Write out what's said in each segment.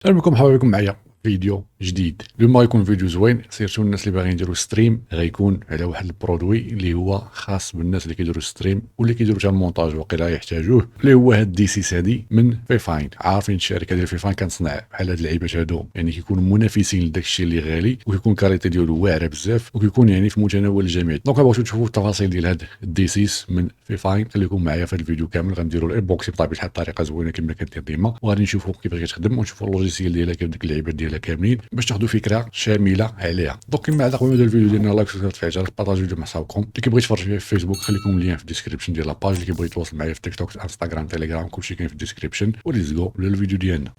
السلام عليكم، مرحبا بكم معايا فيديو جديد. اليوم غيكون فيديو زوين، سيرتو الناس اللي باغيين يديروا ستريم غيكون على واحد البرودوي اللي هو خاص بالناس اللي كيديروا ستريم واللي كيديروا حتى المونتاج وقيلا يحتاجوه، اللي هو هاد دي سي هادي من فيفاين. عارفين الشركه ديال فيفاين كنصنع بحال هاد اللعيبات هادو، يعني كيكونوا منافسين لداك الشيء اللي غالي وكيكون كاليتي ديالو واعره بزاف وكيكون يعني في متناول الجميع. دونك بغيتو تشوفوا التفاصيل ديال هاد الدي سي من فيفاين، خليكم معايا في الفيديو كامل. غنديروا الانبوكسي بطبيعه الحال بطريقه زوينه كما كندير ديما، وغادي نشوفوا كيفاش كتخدم ونشوفوا اللوجيسيال ديالها كيف ديك اللعيبات ديالها كاملين باش تاخذوا فكره شامله عليها. دونك كما عاد قبل ما ندير الفيديو ديالنا لايك وسبسكرايب في العجله، بارطاجيو مع صحابكم. اللي كيبغي يتفرج فيا في فيسبوك خليكم اللين في الديسكريبشن ديال لاباج، اللي كيبغي يتواصل معايا في تيك توك انستغرام تيليجرام كلشي كاين في الديسكريبشن. وليتس جو للفيديو ديالنا.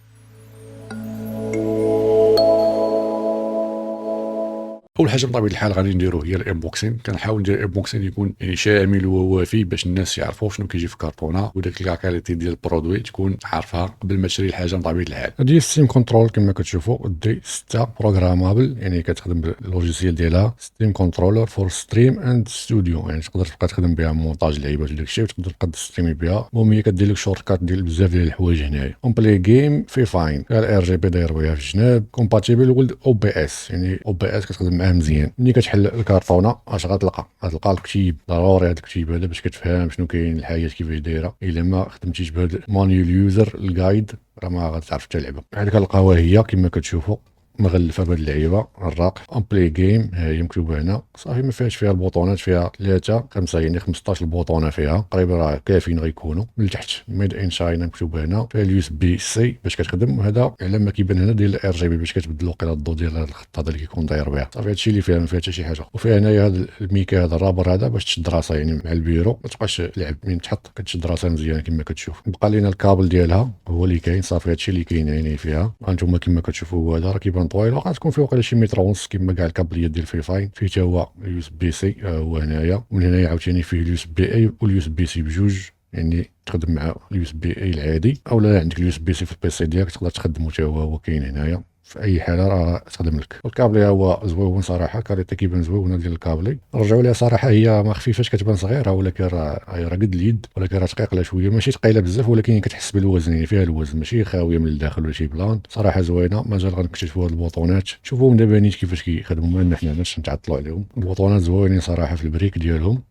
اول حاجه بطبيعه الحال غادي نديرو هي الانبوكسين. كنحاول ندير الانبوكسين يكون يعني شامل ووافي باش الناس يعرفوا شنو كيجي في كارطونه، وداك الكاليتي ديال البرودوي تكون عارفها قبل ما تشري الحاجه بطبيعه الحال. هادي ستيم كنترول كما كتشوفوا، دي 6 بروغرامابل، يعني كتخدم باللوجيسيال ديالها ستيم كنترولر فور ستريم اند ستوديو، يعني تقدر تبقى تخدم بها مونتاج لعيبات وداك الشيء، وتقدر تبقى تستريمي بها. المهم هي كدير لك شورت كات ديال بزاف ديال الحوايج هنايا. اون بلاي جيم في فاين ار جي بي داير بها في الجناب، كومباتيبل ولد او بي اس، يعني او بي اس كتخدم معاه مزيان. ملي كتحل الكارطونه اش غتلقى الكتيب، ضروري هذا الكتيب هذا باش كتفهم شنو كاين الحياه كيفاش دايره. الا ما خدمتيش بهذا المانيول يوزر الجايد راه ما غتعرف تلعبها. بحال كنلقاوها هي كما كتشوفوا مغلفه بهاد اللعيبه الراق. اون بلاي جيم ها هي مكتوبه هنا صافي، ما فيهاش فيها البوطونات، فيها 3 5 يعني 15 البوطونه فيها تقريبا، راه كافيين غيكونوا. من التحت ميد ان شاينا مكتوبه هنا، فيها اليو اس بي سي باش كتخدم، وهذا على ما كيبان هنا ديال الار جي بي باش كتبدلوا قيله الضو ديال هذا الخط هذا اللي كيكون داير بها. صافي هادشي اللي فيها، ما فيها حتى شي حاجه. وفيها هنايا هذا الميكا هذا الرابر هذا باش تشد راسها يعني مع البيرو، ما تبقاش تلعب من تحط كتشد راسها مزيان كما كتشوف. بقى لينا الكابل ديالها هو اللي كاين، صافي هادشي اللي كاين يعني فيها. هانتوما كما كتشوفوا هو هذا راه كيبان طويل، غتكون فيه وقيله شي متر ونص كما كاع الكابليات ديال فيفاين. فيه حتى هو اليو اس بي سي هو هنايا، ومن هنايا عاوتاني فيه اليو اس بي اي واليو اس بي سي بجوج، يعني تخدم مع اليو اس بي اي العادي، اولا عندك اليو اس بي سي في البي سي ديالك تقدر تخدمو حتى هو كاين هنايا في اي حاله راه تخدم لك. الكابلي هو زويون صراحه، كاريتي كيبان زويونه ديال الكابلي. رجعوا ليها صراحه، هي ما خفيفاش كتبان صغيره، ولكن راه قد اليد، ولكن راه ثقيله شويه، ماشي ثقيله بزاف ولكن كتحس بالوزن، يعني فيها الوزن ماشي خاويه من الداخل ولا شي بلان. صراحه زوينه. مازال غنكتشفوا هاد البوطونات، شوفوهم دابا نيت كيفاش كيخدموا، مالنا حنا باش نتعطلوا عليهم. البوطونات زوينين صراحه في البريك ديالهم.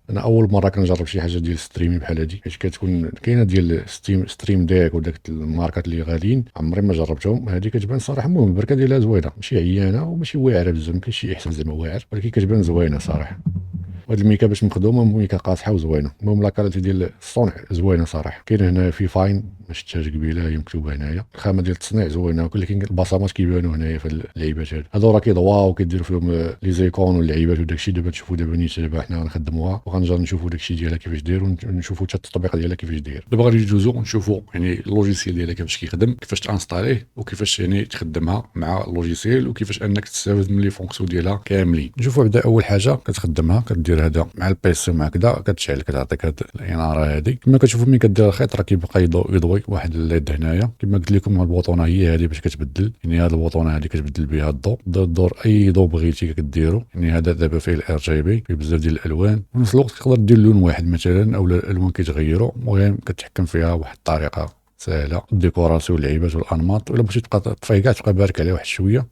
انا اول مره كنجرب شي حاجه ديال ستريمي بحال هادي، حيت كتكون كاينه ديال ستريم ديك وداك الماركات اللي غاليين، عمري ما جربتهم. هادي كتبان صراحه، المهم البركه ديالها زوينه، ماشي عيانه وماشي واعره بزاف، ما كاينش شي احساس زعما واعر، ولكن كتبان زوينه صراحه. وهاد الميكا باش مخدومه ميكا قاصحه وزوينه. المهم لاكاليتي ديال الصنع زوينه صراحه. كاين هنا في فاين ما شفتهاش قبيله، هي مكتوبه هنايا. الخامه ديال التصنيع زوينه، ولكن البصمات كيبانوا هنايا في اللعيبات هادو راه كيضواو كيديروا فيهم لي زيكون واللعيبات وداكشي. دابا تشوفوا دابا نيت دابا حنا غنخدموها وغنجرب نشوفوا داكشي ديالها كيفاش داير، ونشوفوا حتى التطبيق ديالها كيفاش داير. دابا غادي ندوزو ونشوفوا يعني اللوجيسيال ديالها كيفاش كيخدم، كيفاش تانستاليه وكيفاش يعني تخدمها مع اللوجيسيال، وكيفاش انك تستافد من لي فونكسيون ديالها كاملين. نشوفوا بدا اول حاجه كتخدمها كدير هذا مع البيسي مع كذا، كتشعل كتعطيك هاد الاناره هادي. كما كتشوفوا ملي كدير الخيط راه كيبقى يضوي واحد الليد هنايا. كما قلت لكم البوطونه هي هذه باش كتبدل، يعني هاد البوطونه هذه كتبدل بها الضوء، الدور اي ضوء بغيتي كديرو. يعني هذا دابا فيه الار جي بي، فيه بزاف ديال الالوان، وفي نفس الوقت تقدر دير لون واحد مثلا او الالوان كيتغيروا. المهم كتحكم فيها واحد الطريقه سهله، الديكوراسيون واللعيبات والانماط. ولا بغيتي تبقى تطفيه كاع تبقى بارك عليه واحد شويه،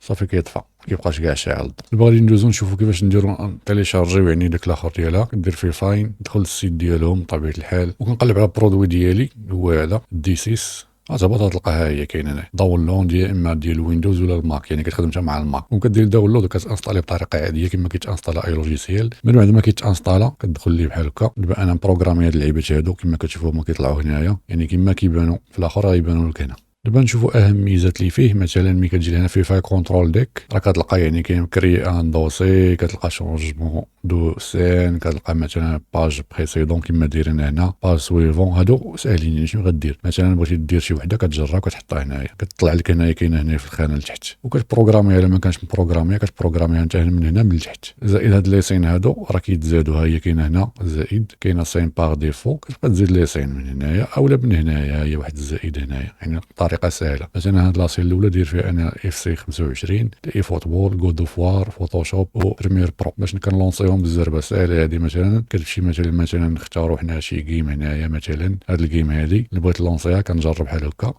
صافي كيطفى كيبقاش كاع شاعل. دابا غادي ندوزو نشوفو كيفاش نديرو تيليشارجيو يعني داك الاخر ديالها. كدير فيه فاين، ندخل للسيت ديالهم بطبيعه الحال، وكنقلب على البرودوي ديالي هو هذا دي 6. تهبط تلقاها هي كاينه هنا داونلود، يا اما ديال ويندوز ولا الماك، يعني كتخدم حتى مع الماك. وكدير داونلود وكتانستالي بطريقه عاديه كما كيتانستالا اي لوجيسيال. من بعد ما كيتانستالا كتدخل ليه بحال هكا. دابا انا مبروغرامي هاد اللعيبات هادو كما كتشوفوا هما كيطلعوا هنايا، يعني كما كيبانوا في الاخر غيبانوا لك هنا. دابا نشوفوا اهم ميزات اللي فيه. مثلا ملي كتجي هنا في فاي كونترول ديك راه كتلقى يعني كاين كري ان دوسي، كتلقى شونجمون دو سين، كتلقى مثلا باج بريسيدون كما دايرين هنا، باج سويفون. هادو ساهلين. يعني شنو غدير مثلا بغيتي دير شي وحده كتجرها وكتحطها هنايا، كتطلع لك هنايا كاينه هنا في الخانه لتحت، وكتبروغراميها. الا ما كانش مبروغراميها كتبروغراميها انت من هنا من التحت. زائد هاد لي سين هادو راه كيتزادوا، ها هي كاينه هنا زائد، كاينه سين باغ ديفو، كتبقى تزيد لي سين من هنايا اولا من هنايا، هي واحد الزائد هنايا. يعني الطريقه بطريقه سهله. مثلا هاد لاسين الاولى دير فيها انا اف سي 25 اي فوتبول جود اوف وار فوتوشوب و بريمير برو باش كنلونسيهم بالزربه ساهله. هذه مثلا كتمشي مثلا نختاروا حنا شي جيم هنايا، مثلا هاد الجيم هادي اللي بغيت نلونسيها كنجرب بحال هكا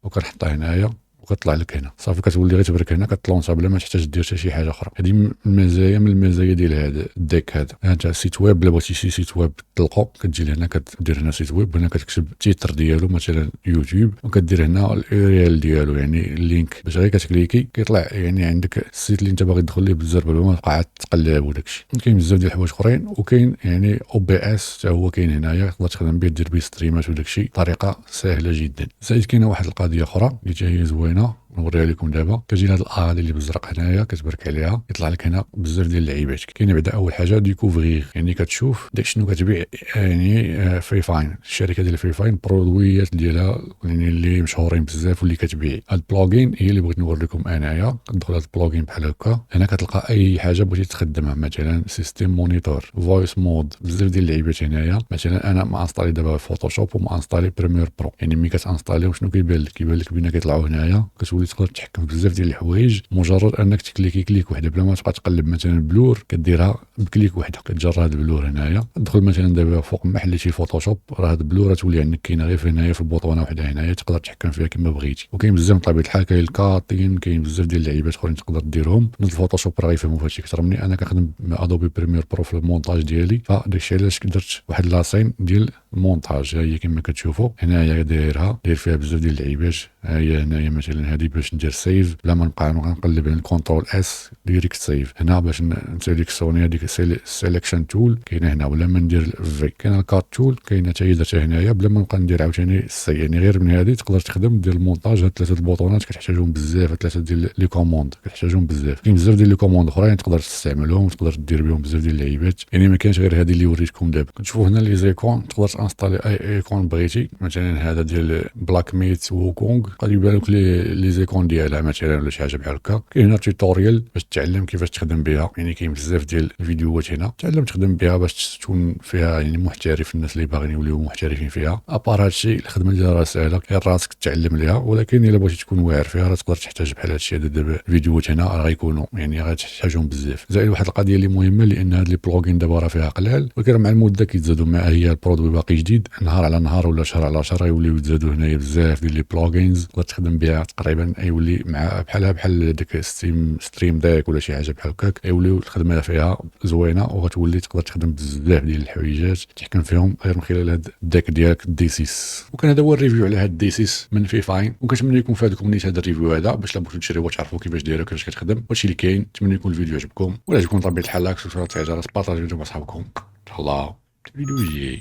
وكنحطها هنايا وكتطلع لك هنا صافي، كتولي غير تبرك هنا كتلونسا بلا ما تحتاج دير حتى شي حاجه اخرى. هذه من المزايا ديال هذا الديك هذا. انت السيت ويب بلا بغيتي شي سيت ويب تطلقو كتجي لهنا كدير هنا سيت ويب، هنا كتكتب التيتر ديالو مثلا يوتيوب وكدير هنا اليوريال ديالو يعني اللينك باش غير كتكليكي كيطلع يعني عندك السيت اللي انت باغي تدخل ليه بالزربه بلا ما تبقى عاد تقلب وداكشي. كاين بزاف ديال الحوايج اخرين، وكاين يعني او بي اس حتى هو كاين هنايا تقدر تخدم به دير به ستريمات وداكشي بطريقه سهله جدا. زائد كاينه واحد القضيه اخرى اللي هي زوينه نوريها لكم دابا. كتجينا هاد الاغاني اللي بالزرق هنايا كتبرك عليها يطلع لك هنا بزاف ديال اللعيبات. كاين بعدا اول حاجه ديكوفريغ، يعني كتشوف داك شنو كتبيع يعني فري فاين، الشركه ديال فري فاين برودويات ديالها يعني اللي مشهورين بزاف واللي كتبيع. هاد البلوغين هي اللي بغيت نوري لكم انايا. كتدخل هاد البلوغين بحال هكا هنا كتلقى اي حاجه بغيتي تخدمها، مثلا سيستيم مونيتور فويس مود بزاف ديال اللعيبات هنايا. مثلا انا مانستالي دابا فوتوشوب ومانستالي بريمير برو، يعني ملي كتانستاليهم شنو كيبان لك؟ كيبان لك بان كيطلعوا هنايا كتولي تقدر تحكم بزاف ديال الحوايج مجرد انك تكليكي كليك وحده بلا ما تبقى تقلب. مثلا بلور كديرها بكليك وحده، كتجر هذا البلور هنايا. تدخل مثلا دابا فوق ما حليتي فوتوشوب راه هذا البلور تولي عندك كاينه غير في هنايا في البوطونه وحده هنايا تقدر تحكم فيها كما بغيتي. وكاين بزاف بطبيعه الحال كاين الكاتين، كاين بزاف ديال اللعيبات اخرين تقدر ديرهم. من الفوتوشوب راه يفهموا فهادشي اكثر مني، انا كنخدم مع ادوبي بريمير برو في المونتاج ديالي، فداكشي علاش درت واحد لاسين ديال المونتاج. ها هي كما كتشوفوا هنايا دايرها داير فيها بزاف ديال اللعيبات. ها هي هنايا مثلا هذه باش ندير سيف بلا ما نبقى نقلب بين كونترول اس ديريكت سيف. هنا باش نسيليكسيوني هذيك السيليكشن تول كاينه هنا بلا ما ندير في. كاين الكات تول كاينه حتى هي درتها هنايا بلا ما نبقى ندير عاوتاني السي، يعني غير من هذه تقدر تخدم دير المونتاج. هاد ثلاثه البوطونات كتحتاجهم بزاف، ثلاثه ديال لي كوموند كتحتاجهم بزاف. كاين بزاف ديال لي كوموند اخرين تقدر تستعملهم وتقدر دير بهم بزاف ديال اللعيبات، يعني ما كاينش غير هذه اللي وريتكم دابا. كتشوفوا هنا لي زيكون تقدر تانستالي اي ايكون بغيتي، مثلا هذا ديال بلاك ميت وكونغ غادي يبان لك لي زيكون ديالها مثلا ولا شي حاجه بحال هكا. كاين هنا توتوريال باش تتعلم كيفاش تخدم بها، يعني كاين بزاف ديال الفيديوهات هنا تعلم تخدم بها باش تكون فيها يعني محترف، الناس اللي باغيين يوليو محترفين فيها. ابار هادشي الخدمه ديالها راه ساهله غير راسك تتعلم ليها، ولكن الا بغيتي تكون واعر فيها راه تقدر تحتاج بحال هادشي. دابا الفيديوهات هنا راه غيكونوا يعني غتحتاجهم بزاف. زائد واحد القضيه اللي مهمه لان هاد لي بلوغين دابا راه فيها قلال، ولكن مع المده كيتزادوا. مع هي البرودوي باقي جديد، نهار على نهار ولا شهر على شهر غيوليو يتزادوا هنايا بزاف ديال لي بلوغينز تقدر تخدم بها تقريبا. يولي مع بحال ديك ستريم داك ولا شي حاجه بحال هكاك يوليو الخدمه فيها زوينه، وغتولي تقدر تخدم بزاف ديال الحويجات تحكم فيهم غير من خلال هاد الديك ديالك دي 6. وكان هذا هو الريفيو على هاد دي 6 من في فاين، وكنتمنى يكون فادكم نيت هذا الريفيو هذا باش لا بغيتو تشريوها تعرفوا كيفاش دايره وكيفاش كتخدم. هادشي اللي كاين. نتمنى يكون الفيديو عجبكم، ولا عجبكم طبيعه الحال لايك وسبسكرايب تاع الجرس، بارطاجيو مع صحابكم. ان شاء الله الفيديو الجاي.